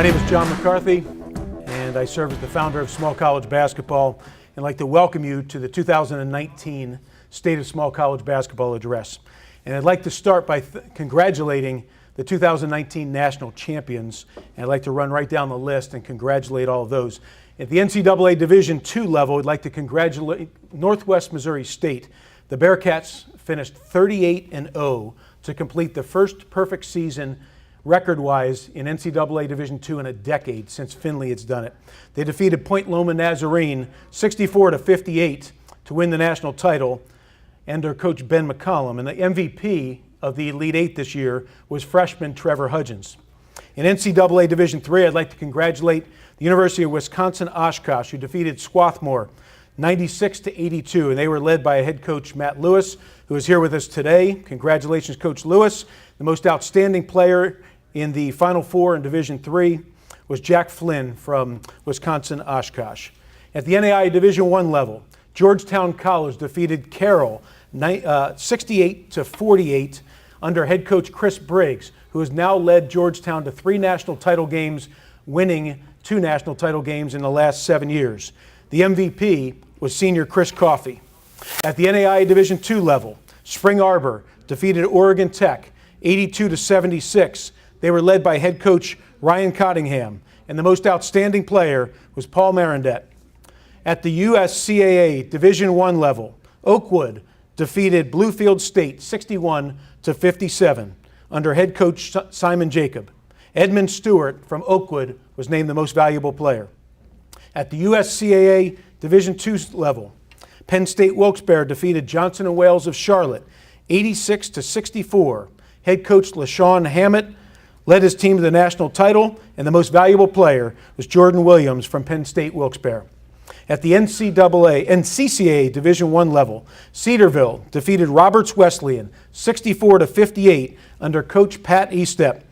My name is John McCarthy, and I serve as the founder of Small College Basketball, and I'd like to welcome you to the 2019 State of Small College Basketball Address. And I'd like to start by congratulating the 2019 national champions, and I'd like to run right down the list and congratulate all of those. At the NCAA Division II level, I'd like to congratulate Northwest Missouri State. The Bearcats finished 38-0 to complete the first perfect season record-wise in NCAA Division II in a decade since Findlay has done it. They defeated Point Loma Nazarene 64-58 to win the national title under Coach Ben McCollum, and the MVP of the Elite Eight this year was freshman Trevor Hudgens. In NCAA Division III, I'd like to congratulate the University of Wisconsin-Oshkosh, who defeated Swarthmore 96-82, and they were led by head coach Matt Lewis, who is here with us today. Congratulations, Coach Lewis. The most outstanding player in the Final Four in Division III was Jack Flynn from Wisconsin-Oshkosh. At the NAIA Division I level, Georgetown College defeated Carroll 68-48 under head coach Chris Briggs, who has now led Georgetown to 3 national title games, winning 2 national title games in the last 7 years. The MVP was senior Chris Coffey. At the NAIA Division II level, Spring Arbor defeated Oregon Tech 82-76. They were led by head coach Ryan Cottingham, and the most outstanding player was Paul Marindet. At the USCAA Division I level, Oakwood defeated Bluefield State 61-57 under head coach Simon Jacob. Edmund Stewart from Oakwood was named the most valuable player. At the USCAA Division II level, Penn State Wilkes-Barre defeated Johnson & Wales of Charlotte 86-64. Head coach LaShawn Hammett led his team to the national title, and the most valuable player was Jordan Williams from Penn State Wilkes-Barre. At the NCCAA Division I level, Cedarville defeated Roberts Wesleyan 64-58 under coach Pat Estep.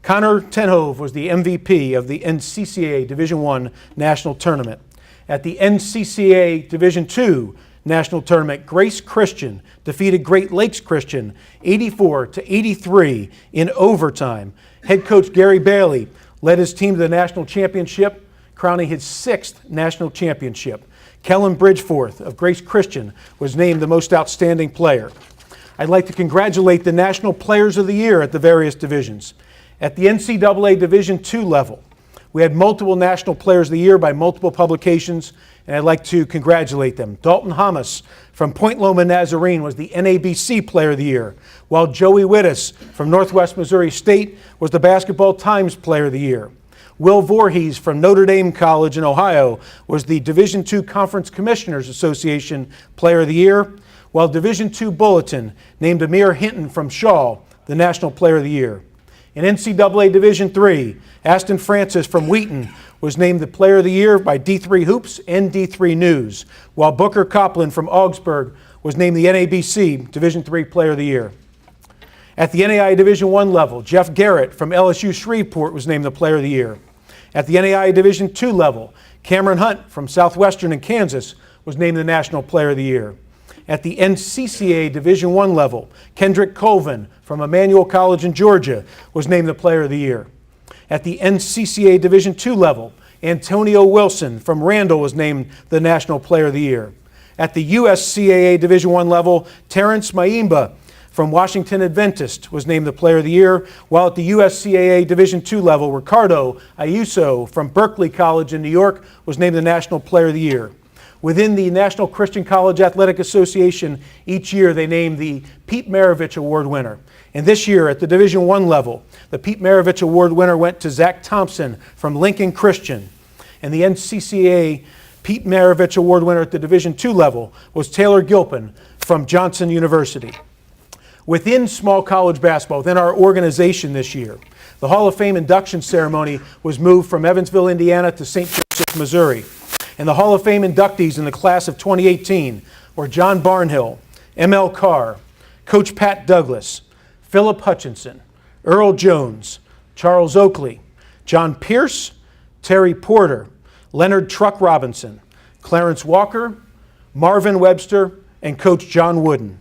Connor Tenhove was the MVP of the NCCAA Division I National Tournament. At the NCCAA Division II National Tournament, Grace Christian defeated Great Lakes Christian 84-83 in overtime. Head coach Gary Bailey led his team to the national championship, crowning his 6th national championship. Kellen Bridgeforth of Grace Christian was named the most outstanding player. I'd like to congratulate the National Players of the Year at the various divisions. At the NCAA Division II level, we had multiple National Players of the Year by multiple publications, and I'd like to congratulate them. Dalton Hamas from Point Loma Nazarene was the NABC Player of the Year, while Joey Wittis from Northwest Missouri State was the Basketball Times Player of the Year. Will Voorhees from Notre Dame College in Ohio was the Division II Conference Commissioners Association Player of the Year, while Division II Bulletin named Amir Hinton from Shaw the National Player of the Year. In NCAA Division III, Aston Francis from Wheaton was named the Player of the Year by D3 Hoops and D3 News, while Booker Copland from Augsburg was named the NABC Division III Player of the Year. At the NAIA Division I level, Jeff Garrett from LSU Shreveport was named the Player of the Year. At the NAIA Division II level, Cameron Hunt from Southwestern in Kansas was named the National Player of the Year. At the NCCAA Division I level, Kendrick Colvin from Emmanuel College in Georgia was named the Player of the Year. At the NCCAA Division II level, Antonio Wilson from Randall was named the National Player of the Year. At the USCAA Division I level, Terrence Maimba from Washington Adventist was named the Player of the Year, while at the USCAA Division II level, Ricardo Ayuso from Berkeley College in New York was named the National Player of the Year. Within the National Christian College Athletic Association, each year they name the Pete Maravich Award winner. And this year at the Division I level, the Pete Maravich Award winner went to Zach Thompson from Lincoln Christian. And the NCCAA Pete Maravich Award winner at the Division II level was Taylor Gilpin from Johnson University. Within small college basketball, within our organization this year, the Hall of Fame induction ceremony was moved from Evansville, Indiana to St. Joseph, Missouri. And the Hall of Fame inductees in the class of 2018 were John Barnhill, M.L. Carr, Coach Pat Douglas, Philip Hutchinson, Earl Jones, Charles Oakley, John Pierce, Terry Porter, Leonard Truck Robinson, Clarence Walker, Marvin Webster, and Coach John Wooden.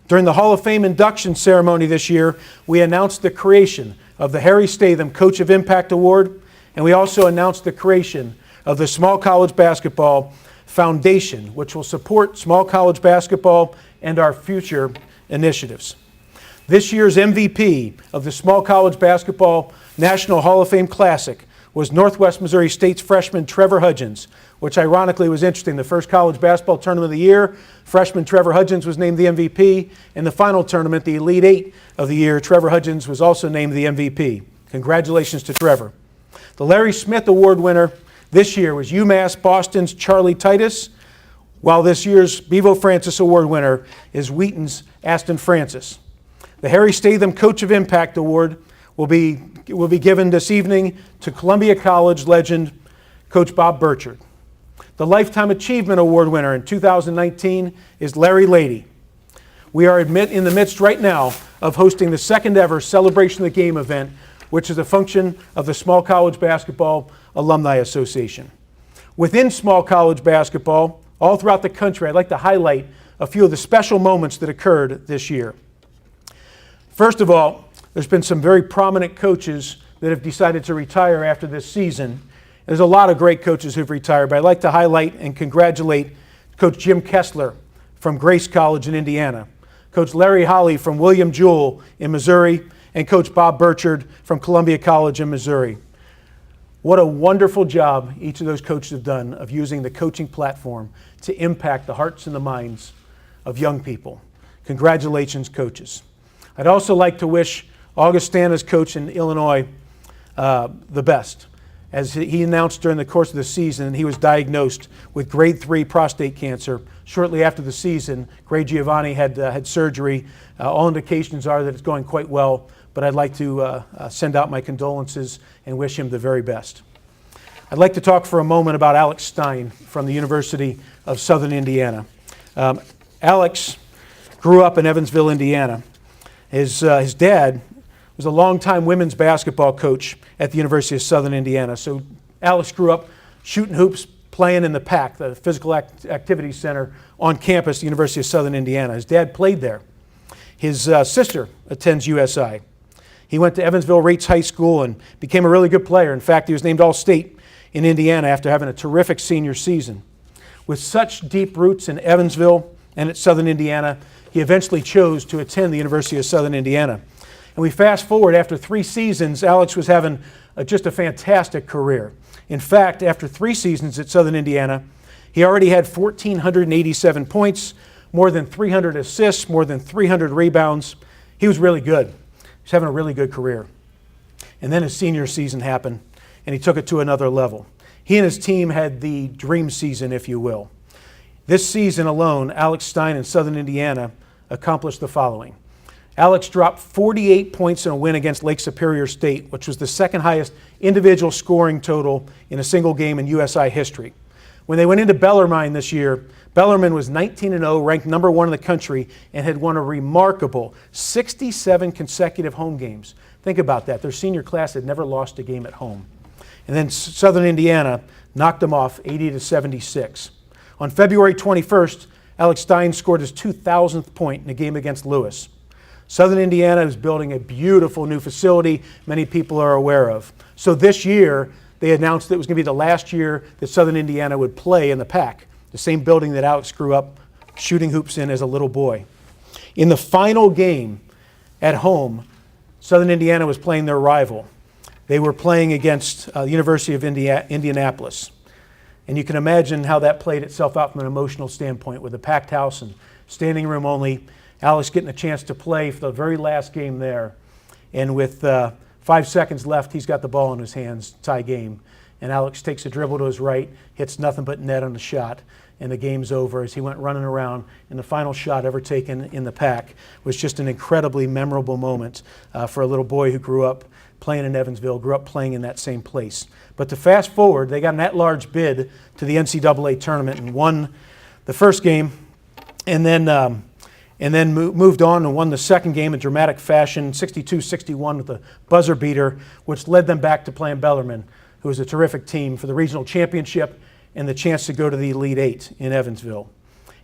During the Hall of Fame induction ceremony this year, we announced the creation of the Harry Statham Coach of Impact Award And we also announced the creation of the Small College Basketball Foundation, which will support small college basketball and our future initiatives. This year's MVP of the Small College Basketball National Hall of Fame Classic was Northwest Missouri State's freshman Trevor Hudgens, which ironically was interesting. The first college basketball tournament of the year, freshman Trevor Hudgens was named the MVP. In the final tournament, the Elite Eight of the year, Trevor Hudgens was also named the MVP. Congratulations to Trevor. The Larry Smith Award winner this year was UMass Boston's Charlie Titus, while this year's Bevo Francis Award winner is Wheaton's Aston Francis. The Harry Statham Coach of Impact Award will be given this evening to Columbia College legend Coach Bob Burchard. The Lifetime Achievement Award winner in 2019 is Larry Lady. We are in the midst right now of hosting the second ever Celebration of the Game event, which is a function of the Small College Basketball Alumni Association. Within small college basketball, all throughout the country, I'd like to highlight a few of the special moments that occurred this year. First of all, there's been some very prominent coaches that have decided to retire after this season. There's a lot of great coaches who've retired, but I'd like to highlight and congratulate Coach Jim Kessler from Grace College in Indiana, Coach Larry Holly from William Jewell in Missouri, and Coach Bob Burchard from Columbia College in Missouri. What a wonderful job each of those coaches have done of using the coaching platform to impact the hearts and the minds of young people. Congratulations, coaches. I'd also like to wish Augustana's coach in Illinois the best. As he announced during the course of the season, he was diagnosed with grade 3 prostate cancer. Shortly after the season, Gray Giovanni had surgery. All indications are that it's going quite well, but I'd like to send out my condolences and wish him the very best. I'd like to talk for a moment about Alex Stein from the University of Southern Indiana. Alex grew up in Evansville, Indiana. His dad was a longtime women's basketball coach at the University of Southern Indiana. So Alex grew up shooting hoops, playing in the PAC, the Physical Activities Center on campus at the University of Southern Indiana. His dad played there. His sister attends USI. He went to Evansville Rates High School and became a really good player. In fact, he was named All-State in Indiana after having a terrific senior season. With such deep roots in Evansville and at Southern Indiana, he eventually chose to attend the University of Southern Indiana. And we fast forward, after 3 seasons, Alex was having just a fantastic career. In fact, after 3 seasons at Southern Indiana, he already had 1,487 points, more than 300 assists, more than 300 rebounds. He was really good. He was having a really good career. And then his senior season happened, and he took it to another level. He and his team had the dream season, if you will. This season alone, Alex Stein in Southern Indiana accomplished the following. Alex dropped 48 points in a win against Lake Superior State, which was the second highest individual scoring total in a single game in USI history. When they went into Bellarmine this year, Bellarmine was 19-0, ranked number 1 in the country, and had won a remarkable 67 consecutive home games. Think about that. Their senior class had never lost a game at home. And then Southern Indiana knocked them off 80-76. On February 21st, Alex Stein scored his 2,000th point in a game against Lewis. Southern Indiana is building a beautiful new facility many people are aware of. So this year, they announced that it was going to be the last year that Southern Indiana would play in the PAC, the same building that Alex grew up shooting hoops in as a little boy. In the final game at home, Southern Indiana was playing their rival. They were playing against the University of Indianapolis. And you can imagine how that played itself out from an emotional standpoint with a packed house and standing room only. Alex getting a chance to play for the very last game there. And with 5 seconds left, he's got the ball in his hands, tie game. And Alex takes a dribble to his right, hits nothing but net on the shot, and the game's over as he went running around. And the final shot ever taken in the PAC was just an incredibly memorable moment for a little boy who grew up playing in Evansville, grew up playing in that same place. But to fast forward, they got an at-large bid to the NCAA tournament and won the first game, and then moved on and won the second game in dramatic fashion, 62-61 with a buzzer beater, which led them back to playing Bellarmine, who was a terrific team, for the regional championship and the chance to go to the Elite Eight in Evansville.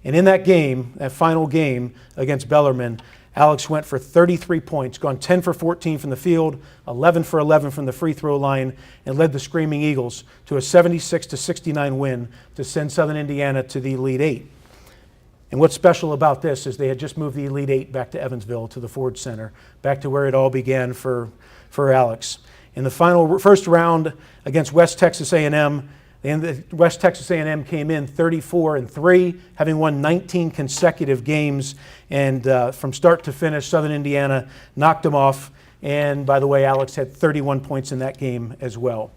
And in that game, that final game against Bellarmine, Alex went for 33 points, gone 10 for 14 from the field, 11 for 11 from the free throw line, and led the Screaming Eagles to a 76-69 win to send Southern Indiana to the Elite Eight. And what's special about this is they had just moved the Elite Eight back to Evansville, to the Ford Center, back to where it all began for Alex. In the first round against West Texas A&M, West Texas A&M came in 34-3, having won 19 consecutive games, and from start to finish, Southern Indiana knocked them off. And by the way, Alex had 31 points in that game as well.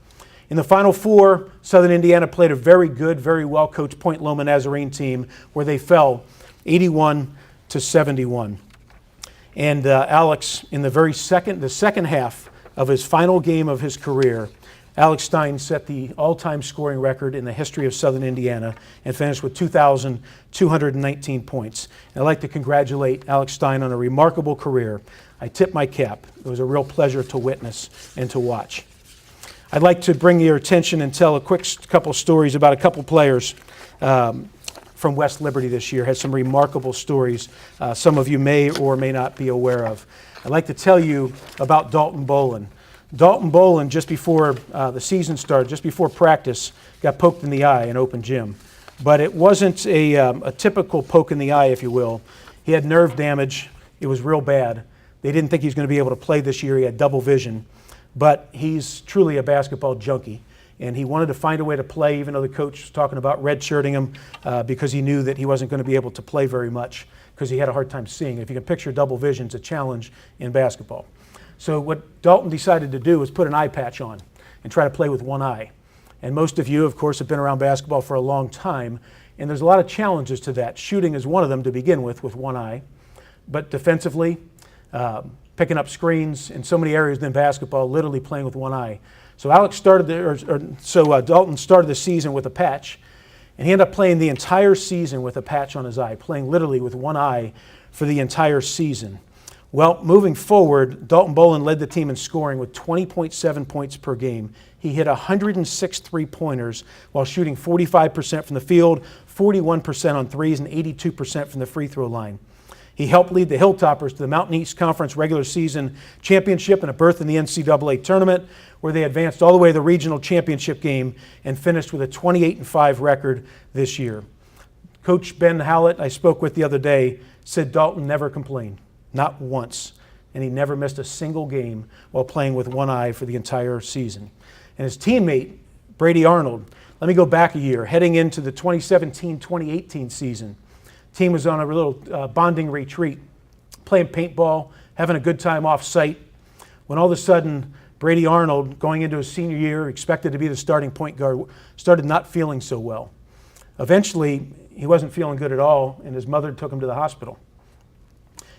In the Final Four, Southern Indiana played a very good, very well-coached Point Loma Nazarene team where they fell 81-71. And Alex, in the second half of his final game of his career, Alex Stein set the all-time scoring record in the history of Southern Indiana and finished with 2,219 points. And I'd like to congratulate Alex Stein on a remarkable career. I tip my cap. It was a real pleasure to witness and to watch. I'd like to bring your attention and tell a quick couple stories about a couple players from West Liberty this year. Had some remarkable stories some of you may or may not be aware of. I'd like to tell you about Dalton Bolin. Dalton Bolin, just before the season started, just before practice, got poked in the eye in open gym. But it wasn't a typical poke in the eye, if you will. He had nerve damage. It was real bad. They didn't think he was going to be able to play this year. He had double vision. But he's truly a basketball junkie. And he wanted to find a way to play, even though the coach was talking about redshirting him because he knew that he wasn't going to be able to play very much because he had a hard time seeing. If you can picture double vision, it's a challenge in basketball. So what Dalton decided to do was put an eye patch on and try to play with one eye. And most of you, of course, have been around basketball for a long time, and there's a lot of challenges to that. Shooting is one of them to begin with one eye. But defensively, picking up screens in so many areas than basketball, literally playing with one eye. So Dalton started the season with a patch, and he ended up playing the entire season with a patch on his eye, playing literally with one eye for the entire season. Well, moving forward, Dalton Bolin led the team in scoring with 20.7 points per game. He hit 106 three-pointers while shooting 45% from the field, 41% on threes, and 82% from the free throw line. He helped lead the Hilltoppers to the Mountain East Conference regular season championship and a berth in the NCAA tournament, where they advanced all the way to the regional championship game and finished with a 28-5 record this year. Coach Ben Hallett, I spoke with the other day, said Dalton never complained. Not once. And he never missed a single game while playing with one eye for the entire season. And his teammate, Brady Arnold, let me go back a year. Heading into the 2017-2018 season, the team was on a little bonding retreat, playing paintball, having a good time off site, when all of a sudden, Brady Arnold, going into his senior year, expected to be the starting point guard, started not feeling so well. Eventually, he wasn't feeling good at all, and his mother took him to the hospital.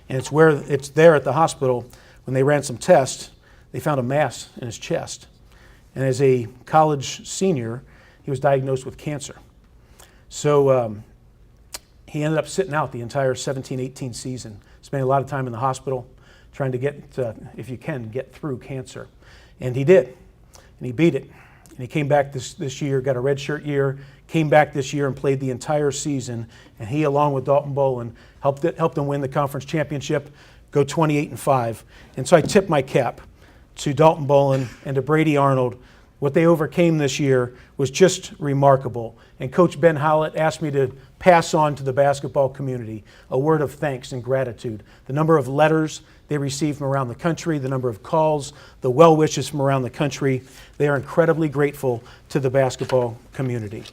And it's there at the hospital, when they ran some tests, they found a mass in his chest. And as a college senior, he was diagnosed with cancer. So he ended up sitting out the entire 17-18 season, spending a lot of time in the hospital, trying to get, if you can, get through cancer. And he did, and he beat it. And he came back this year, got a redshirt year, came back this year and played the entire season. And he, along with Dalton Bolin, helped them win the conference championship, go 28-5. And so I tip my cap to Dalton Bolin and to Brady Arnold. What they overcame this year was just remarkable. And Coach Ben Hallett asked me to pass on to the basketball community a word of thanks and gratitude. The number of letters they received from around the country, the number of calls, the well wishes from around the country, they are incredibly grateful to the basketball community.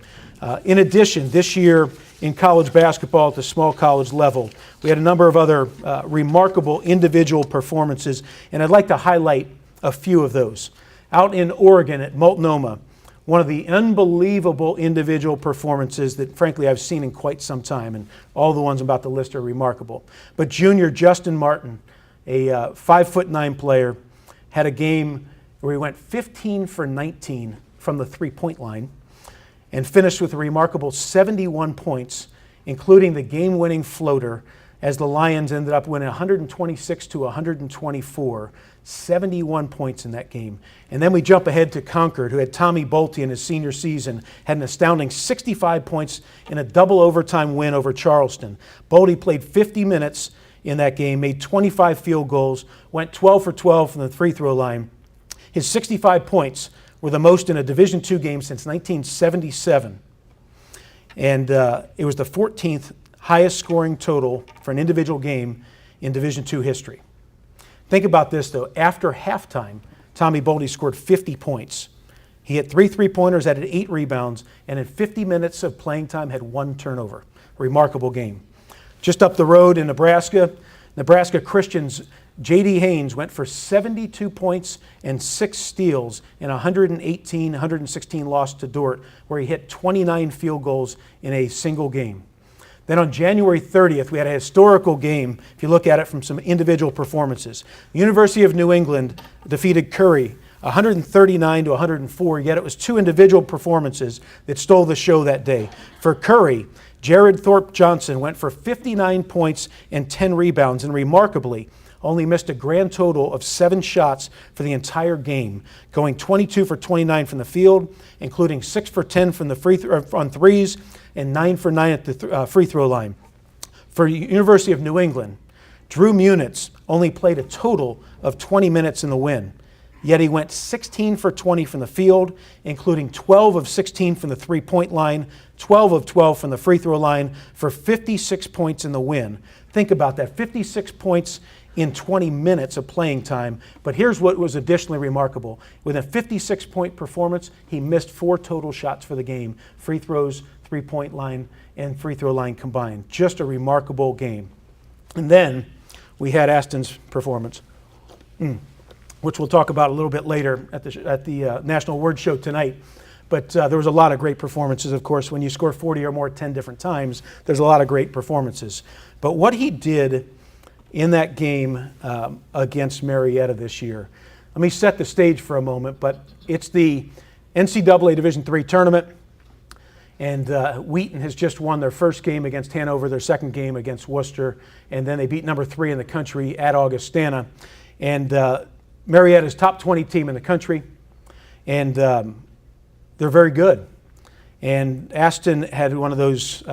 In addition, this year in college basketball at the small college level, we had a number of other remarkable individual performances, and I'd like to highlight a few of those. Out in Oregon at Multnomah, one of the unbelievable individual performances that, frankly, I've seen in quite some time, and all the ones I'm about to list are remarkable. But junior Justin Martin, a 5'9" player, had a game where he went 15 for 19 from the three-point line and finished with a remarkable 71 points, including the game-winning floater, as the Lions ended up winning 126-124, 71 points in that game. And then we jump ahead to Concord, who had Tommy Bolte in his senior season, had an astounding 65 points in a double overtime win over Charleston. Bolte played 50 minutes in that game, made 25 field goals, went 12 for 12 from the free throw line. His 65 points were the most in a Division II game since 1977. And it was the 14th highest scoring total for an individual game in Division II history. Think about this, though. After halftime, Tommy Boldy scored 50 points. He hit 3 three-pointers, added 8 rebounds, and in 50 minutes of playing time had 1 turnover. Remarkable game. Just up the road in Nebraska, Nebraska Christian's J.D. Haynes went for 72 points and 6 steals in 116 loss to Dordt, where he hit 29 field goals in a single game. Then on January 30th, we had a historical game, if you look at it from some individual performances. The University of New England defeated Curry 139 to 104, yet it was 2 individual performances that stole the show that day. For Curry, Jared Thorpe Johnson went for 59 points and 10 rebounds, and remarkably, only missed a grand total of 7 shots for the entire game, going 22 for 29 from the field, including 6 for 10 from the on threes and 9 for 9 at the free throw line. For University of New England, Drew Munitz only played a total of 20 minutes in the win, yet he went 16 for 20 from the field, including 12 of 16 from the three-point line, 12 of 12 from the free throw line, for 56 points in the win. Think about that, 56 points in 20 minutes of playing time. But here's what was additionally remarkable. With a 56-point performance, he missed 4 total shots for the game. Free throws, three-point line, and free throw line combined. Just a remarkable game. And then we had Aston's performance, which we'll talk about a little bit later at the National Award Show tonight. But there was a lot of great performances, of course. When you score 40 or more 10 different times, there's a lot of great performances. But what he did in that game against Marietta this year. Let me set the stage for a moment, but it's the NCAA Division III tournament, and Wheaton has just won their first game against Hanover, their second game against Worcester, and then they beat number 3 in the country at Augustana. And Marietta's top 20 team in the country, and they're very good. And Aston had one of those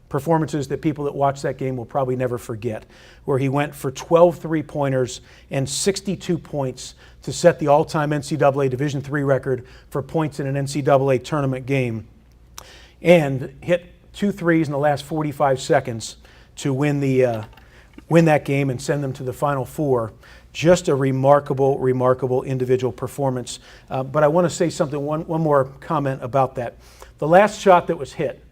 performances that people that watch that game will probably never forget, where he went for 12 three-pointers and 62 points to set the all-time NCAA Division III record for points in an NCAA tournament game, and hit 2 threes in the last 45 seconds to win that game and send them to the Final Four. Just a remarkable, remarkable individual performance. But I want to say something, one more comment about that. The last shot that was hit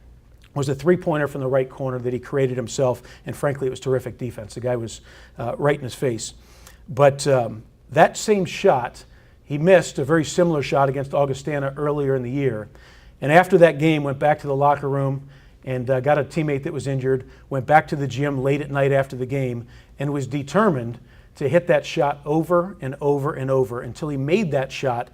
was a three-pointer from the right corner that he created himself, and frankly, it was terrific defense. The guy was right in his face. But that same shot, he missed a very similar shot against Augustana earlier in the year. And after that game, went back to the locker room and got a teammate that was injured, went back to the gym late at night after the game, and was determined to hit that shot over and over and over until he made that shot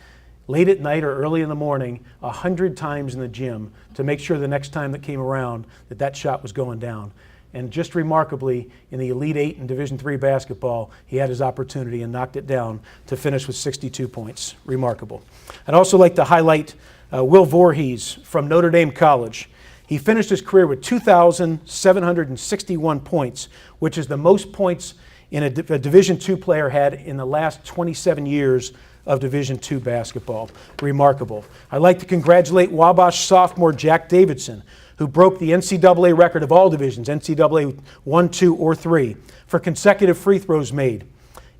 late at night or early in the morning 100 times in the gym to make sure the next time that came around that shot was going down. And just remarkably, in the Elite Eight in Division III basketball, he had his opportunity and knocked it down to finish with 62 points. Remarkable. I'd also like to highlight Will Voorhees from Notre Dame College. He finished his career with 2,761 points, which is the most points a Division II player had in the last 27 years of Division II basketball. Remarkable. I'd like to congratulate Wabash sophomore Jack Davidson, who broke the NCAA record of all divisions, NCAA 1, 2, or 3, for consecutive free throws made.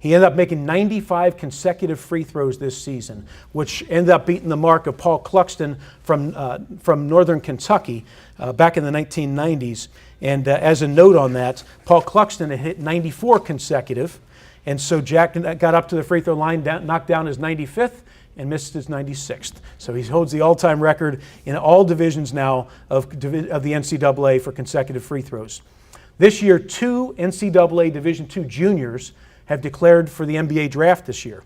He ended up making 95 consecutive free throws this season, which ended up beating the mark of Paul Cluxton from Northern Kentucky back in the 1990s. And as a note on that, Paul Cluxton had hit 94 consecutive, and so Jack got up to the free throw line, knocked down his 95th, and missed his 96th. So he holds the all-time record in all divisions now of the NCAA for consecutive free throws. This year, 2 NCAA Division II juniors have declared for the NBA draft this year.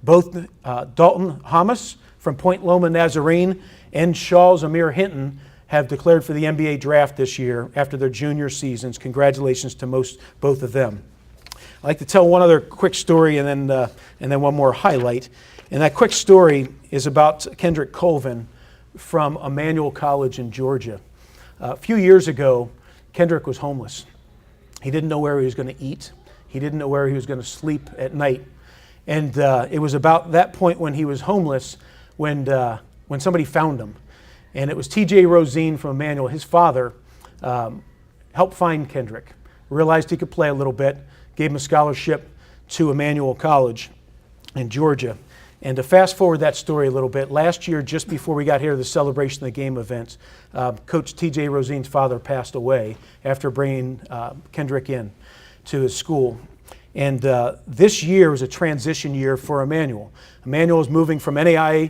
Both Dalton Hamas from Point Loma Nazarene and Shaw's Amir Hinton have declared for the NBA draft this year after their junior seasons. Congratulations to both of them. I'd like to tell one other quick story and then one more highlight. And that quick story is about Kendrick Colvin from Emmanuel College in Georgia. A few years ago, Kendrick was homeless. He didn't know where he was going to eat. He didn't know where he was going to sleep at night. And it was about that point when he was homeless when somebody found him. And it was T.J. Rosine from Emmanuel, his father, helped find Kendrick, realized he could play a little bit, gave him a scholarship to Emmanuel College in Georgia. And to fast forward that story a little bit, last year, just before we got here to the Celebration of the Game events, Coach T.J. Rosine's father passed away after bringing Kendrick in to his school. And this year was a transition year for Emmanuel. Emmanuel is moving from NAIA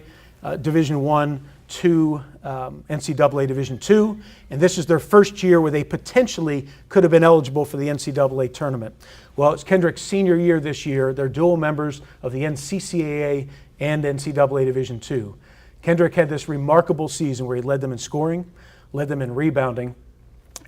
Division I to NCAA Division II, and this is their first year where they potentially could have been eligible for the NCAA tournament. Well, it's Kendrick's senior year this year. They're dual members of the NCCAA and NCAA Division II. Kendrick had this remarkable season where he led them in scoring, led them in rebounding,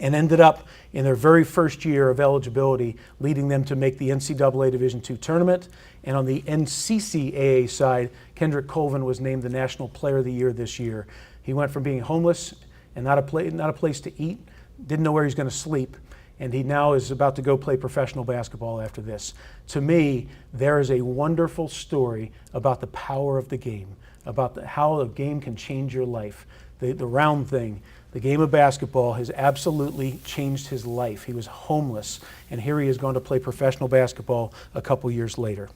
and ended up in their very first year of eligibility, leading them to make the NCAA Division II tournament. And on the NCCAA side, Kendrick Colvin was named the National Player of the Year this year. He went from being homeless and not a place to eat, didn't know where he was going to sleep, and he now is about to go play professional basketball after this. To me, there is a wonderful story about the power of the game, about how a game can change your life. The round thing. The game of basketball has absolutely changed his life. He was homeless, and here he is going to play professional basketball a couple years later.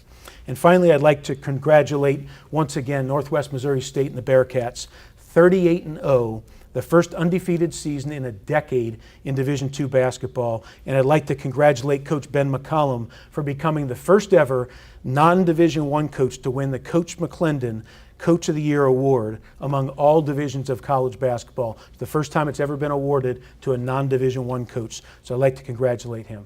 And finally, I'd like to congratulate once again Northwest Missouri State and the Bearcats, 38-0, the first undefeated season in a decade in Division II basketball. And I'd like to congratulate Coach Ben McCollum for becoming the first ever non-Division I coach to win the Coach McClendon Coach of the Year award among all divisions of college basketball. It's the first time it's ever been awarded to a non-Division I coach, so I'd like to congratulate him.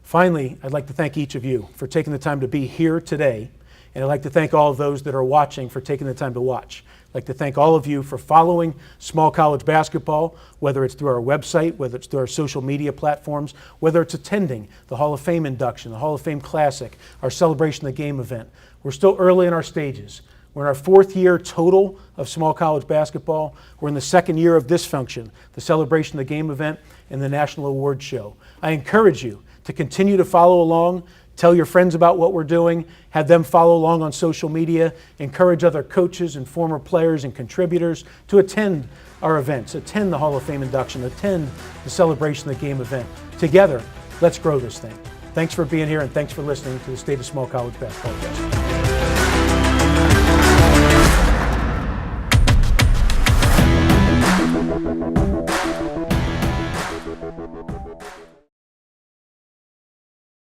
Finally, I'd like to thank each of you for taking the time to be here today, and I'd like to thank all of those that are watching for taking the time to watch. I'd like to thank all of you for following small college basketball, whether it's through our website, whether it's through our social media platforms, whether it's attending the Hall of Fame induction, the Hall of Fame Classic, our Celebration of the Game event. We're still early in our stages. We're in our fourth year total of small college basketball. We're in the second year of this function, the Celebration of the Game event and the National Award Show. I encourage you to continue to follow along, tell your friends about what we're doing, have them follow along on social media, encourage other coaches and former players and contributors to attend our events, attend the Hall of Fame induction, attend the Celebration of the Game event. Together, let's grow this thing. Thanks for being here and thanks for listening to the State of Small College Basketball Cast.